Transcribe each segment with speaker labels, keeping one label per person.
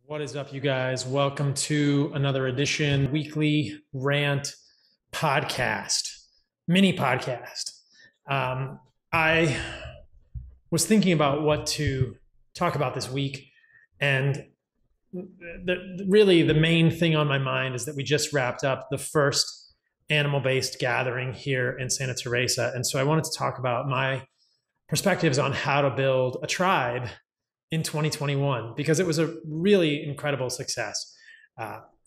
Speaker 1: What is up, you guys? Welcome to another edition, weekly rant podcast, mini podcast. I was thinking about what to talk about this week, and really the main thing on my mind is that we just wrapped up the first animal-based gathering here in Santa Teresa, and so I wanted to talk about my perspectives on how to build a tribe in 2021 because it was a really incredible success.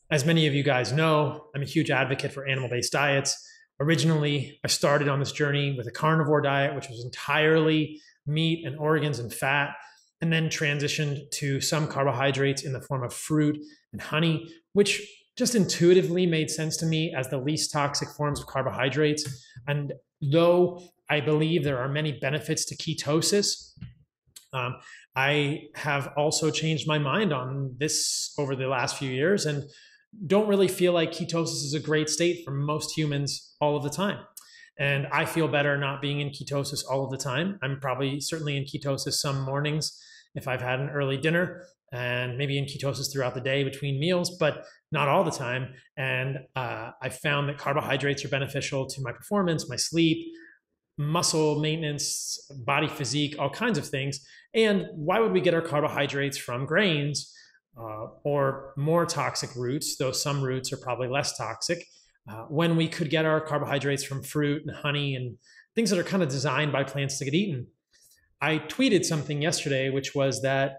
Speaker 1: As many of you guys know, I'm a huge advocate for animal-based diets. Originally, I started on this journey with a carnivore diet, which was entirely meat and organs and fat, and then transitioned to some carbohydrates in the form of fruit and honey, which just intuitively made sense to me as the least toxic forms of carbohydrates. And though I believe there are many benefits to ketosis, I have also changed my mind on this over the last few years and don't really feel like ketosis is a great state for most humans all of the time. And I feel better not being in ketosis all of the time. I'm probably certainly in ketosis some mornings if I've had an early dinner, and maybe in ketosis throughout the day between meals, but not all the time. And I found that carbohydrates are beneficial to my performance, my sleep, muscle maintenance, body physique, all kinds of things. And why would we get our carbohydrates from grains or more toxic roots, though some roots are probably less toxic, when we could get our carbohydrates from fruit and honey and things that are kind of designed by plants to get eaten? I tweeted something yesterday, which was that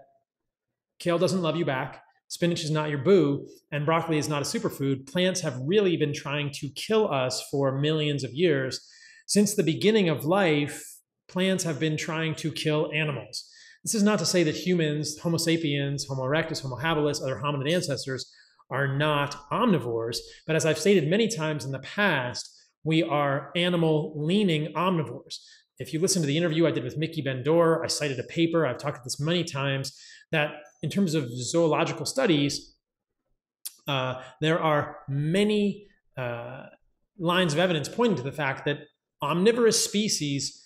Speaker 1: kale doesn't love you back, spinach is not your boo, and broccoli is not a superfood. Plants have really been trying to kill us for millions of years. Since the beginning of life, plants have been trying to kill animals. This is not to say that humans, Homo sapiens, Homo erectus, Homo habilis, other hominid ancestors are not omnivores. But as I've stated many times in the past, we are animal-leaning omnivores. If you listen to the interview I did with Mickey Bendor, I cited a paper, I've talked about this many times, that in terms of zoological studies, there are many lines of evidence pointing to the fact that omnivorous species,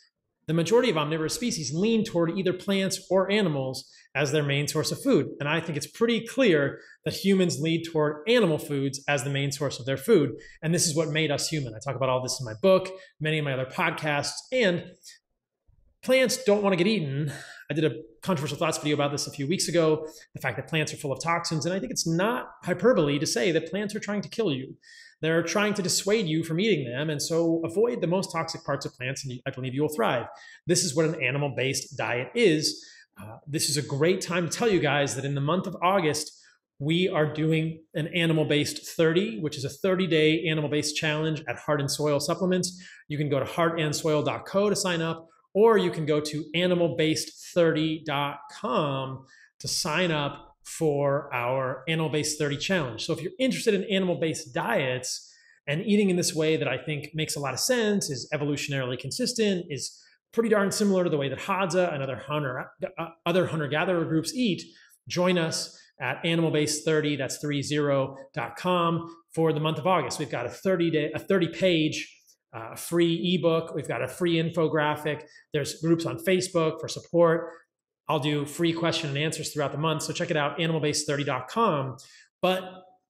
Speaker 1: the majority of omnivorous species, lean toward either plants or animals as their main source of food. And I think it's pretty clear that humans lead toward animal foods as the main source of their food. And this is what made us human. I talk about all this in my book, many of my other podcasts, and plants don't want to get eaten. I did a controversial thoughts video about this a few weeks ago, the fact that plants are full of toxins. And I think it's not hyperbole to say that plants are trying to kill you. They're trying to dissuade you from eating them. And so avoid the most toxic parts of plants, and I believe you will thrive. This is what an animal-based diet is. This is a great time to tell you guys that in the month of August, we are doing an animal-based 30, which is a 30-day animal-based challenge at Heart and Soil Supplements. You can go to heartandsoil.co to sign up, or you can go to animalbased30.com to sign up for our animal-based 30 challenge. So if you're interested in animal-based diets and eating in this way that I think makes a lot of sense, is evolutionarily consistent, is pretty darn similar to the way that Hadza and other hunter-gatherer groups eat, join us at animalbased30, that's 30.com, for the month of August. We've got a 30-page free ebook. We've got a free infographic. There's groups on Facebook for support. I'll do free question and answers throughout the month. So check it out, animalbased30.com. But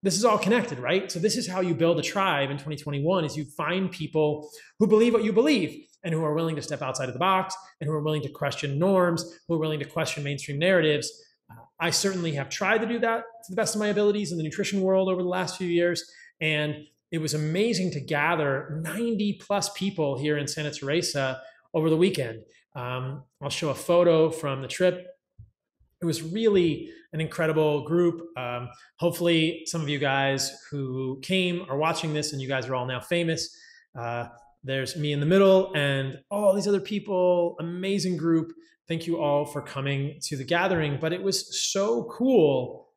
Speaker 1: this is all connected, right? So this is how you build a tribe in 2021, is you find people who believe what you believe and who are willing to step outside of the box and who are willing to question norms, who are willing to question mainstream narratives. I certainly have tried to do that to the best of my abilities in the nutrition world over the last few years. And it was amazing to gather 90 plus people here in Santa Teresa over the weekend. I'll show a photo from the trip. It was really an incredible group. Hopefully some of you guys who came are watching this and you guys are all now famous. There's me in the middle and all these other people, amazing group. Thank you all for coming to the gathering. But it was so cool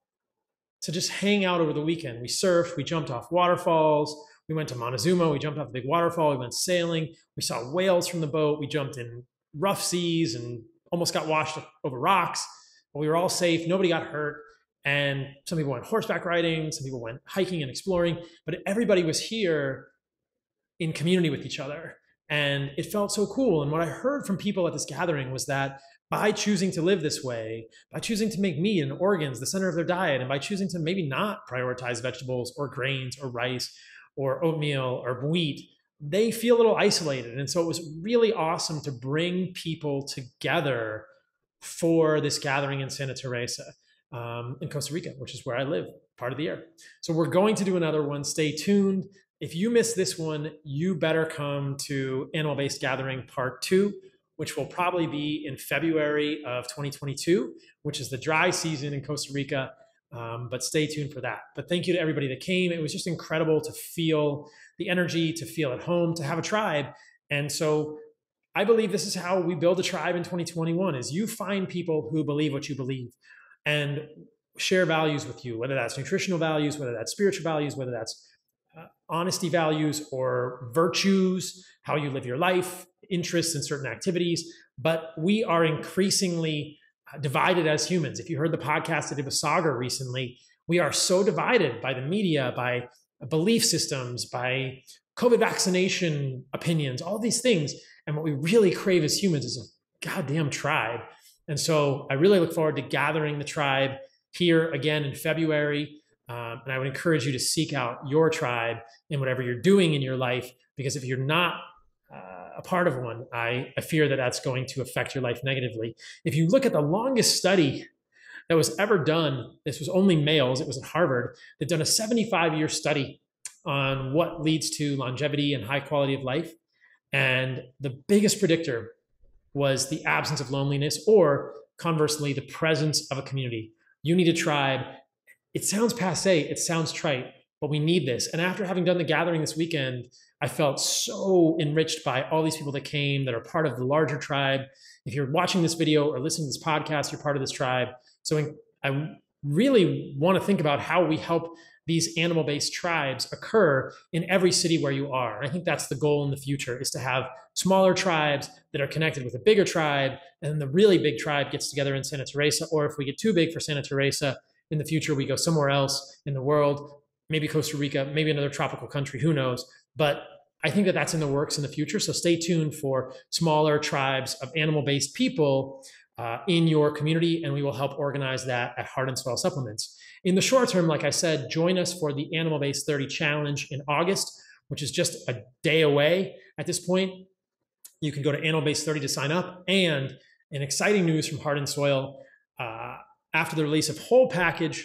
Speaker 1: to just hang out over the weekend. We surfed, we jumped off waterfalls, we went to Montezuma, we jumped off a big waterfall, we went sailing, we saw whales from the boat, we jumped in rough seas and almost got washed over rocks, but we were all safe, nobody got hurt. And some people went horseback riding, some people went hiking and exploring, but everybody was here in community with each other. And it felt so cool. And what I heard from people at this gathering was that by choosing to live this way, by choosing to make meat and organs the center of their diet, and by choosing to maybe not prioritize vegetables or grains or rice or oatmeal or wheat, they feel a little isolated. And so it was really awesome to bring people together for this gathering in Santa Teresa in Costa Rica, which is where I live part of the year. So we're going to do another one. Stay tuned. If you miss this one, you better come to Animal-Based Gathering Part 2, which will probably be in February of 2022, which is the dry season in Costa Rica. But stay tuned for that. But thank you to everybody that came. It was just incredible to feel the energy, to feel at home, to have a tribe. And so I believe this is how we build a tribe in 2021, is you find people who believe what you believe and share values with you, whether that's nutritional values, whether that's spiritual values, whether that's honesty values or virtues, how you live your life, interests in certain activities. But we are increasingly divided as humans. If you heard the podcast I did with Sagar recently, we are so divided by the media, by belief systems, by COVID vaccination opinions, all these things. And what we really crave as humans is a goddamn tribe. And so I really look forward to gathering the tribe here again in February. And I would encourage you to seek out your tribe in whatever you're doing in your life, because if you're not a part of one, I fear that that's going to affect your life negatively. If you look at the longest study that was ever done, this was only males, it was at Harvard, they've done a 75-year study on what leads to longevity and high quality of life. And the biggest predictor was the absence of loneliness, or conversely, the presence of a community. You need a tribe. It sounds passé, it sounds trite, but we need this. And after having done the gathering this weekend, I felt so enriched by all these people that came that are part of the larger tribe. If you're watching this video or listening to this podcast, you're part of this tribe. So I really want to think about how we help these animal-based tribes occur in every city where you are. And I think that's the goal in the future, is to have smaller tribes that are connected with a bigger tribe, and then the really big tribe gets together in Santa Teresa. Or if we get too big for Santa Teresa, in the future, we go somewhere else in the world, maybe Costa Rica, maybe another tropical country, who knows? But I think that that's in the works in the future. So stay tuned for smaller tribes of animal-based people in your community, and we will help organize that at Heart and Soil Supplements. In the short term, like I said, join us for the Animal-Based 30 Challenge in August, which is just a day away at this point. You can go to Animal-Based 30 to sign up. And an exciting news from Heart and Soil, after the release of Whole Package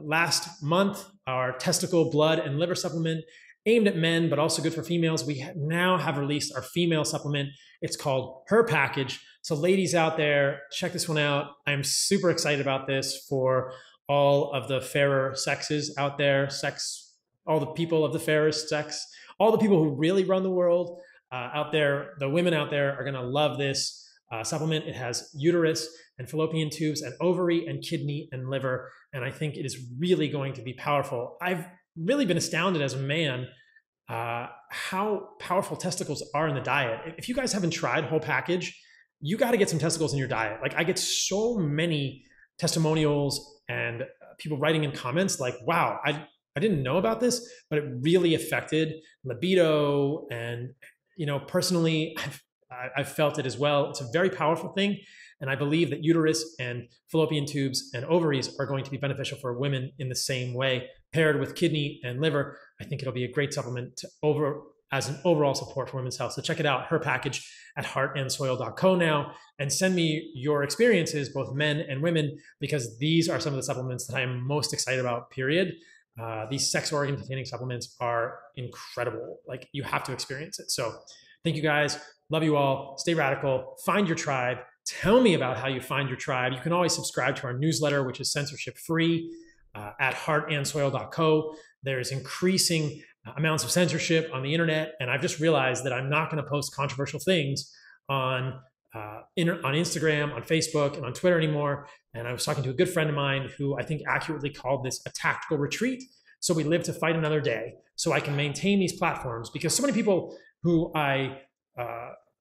Speaker 1: last month, our testicle, blood, and liver supplement aimed at men, but also good for females, we now have released our female supplement. It's called Her Package. So ladies out there, check this one out. I'm super excited about this for all of the fairer sexes out there, all the people of the fairest sex, all the people who really run the world out there. The women out there are going to love this supplement. It has uterus and fallopian tubes and ovary and kidney and liver. And I think it is really going to be powerful. I've really been astounded as a man how powerful testicles are in the diet. If you guys haven't tried Whole Package, you got to get some testicles in your diet. Like, I get so many testimonials and people writing in comments like, wow, I didn't know about this, but it really affected libido. And, personally, I've felt it as well. It's a very powerful thing. And I believe that uterus and fallopian tubes and ovaries are going to be beneficial for women in the same way, paired with kidney and liver. I think it'll be a great supplement as an overall support for women's health. So check it out, Her Package, at heartandsoil.co now, and send me your experiences, both men and women, because these are some of the supplements that I am most excited about, period. These sex organ containing supplements are incredible. Like, you have to experience it. So thank you guys. Love you all. Stay radical. Find your tribe. Tell me about how you find your tribe. You can always subscribe to our newsletter, which is censorship free, at heartandsoil.co. There's increasing amounts of censorship on the internet, and I've just realized that I'm not going to post controversial things on Instagram, on Facebook, and on Twitter anymore. And I was talking to a good friend of mine who I think accurately called this a tactical retreat. So we live to fight another day, so I can maintain these platforms, because so many people who I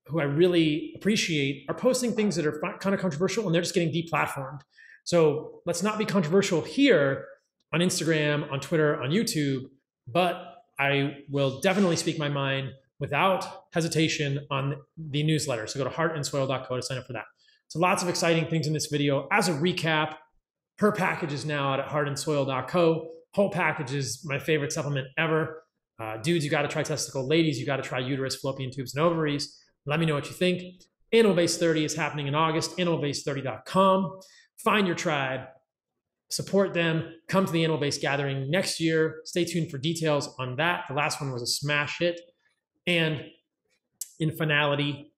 Speaker 1: really appreciate are posting things that are kind of controversial, and they're just getting deplatformed. So let's not be controversial here on Instagram, on Twitter, on YouTube, but I will definitely speak my mind without hesitation on the newsletter. So go to heartandsoil.co to sign up for that. So lots of exciting things in this video. As a recap, her package is now out at heartandsoil.co. Whole package is my favorite supplement ever. Dudes, you got to try testicle. Ladies, you got to try uterus, fallopian tubes, and ovaries. Let me know what you think. Animal Base 30 is happening in August. Animalbase30.com. Find your tribe. Support them. Come to the Animal Base gathering next year. Stay tuned for details on that. The last one was a smash hit. And in finality,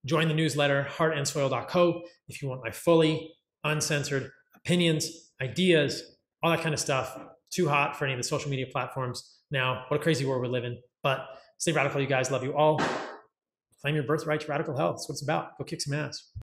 Speaker 1: join the newsletter, heartandsoil.co, if you want my fully uncensored opinions, ideas, all that kind of stuff. Too hot for any of the social media platforms now. What a crazy world we live in. But stay radical, you guys. Love you all. Claim your birthright to radical health. That's what it's about. Go kick some ass.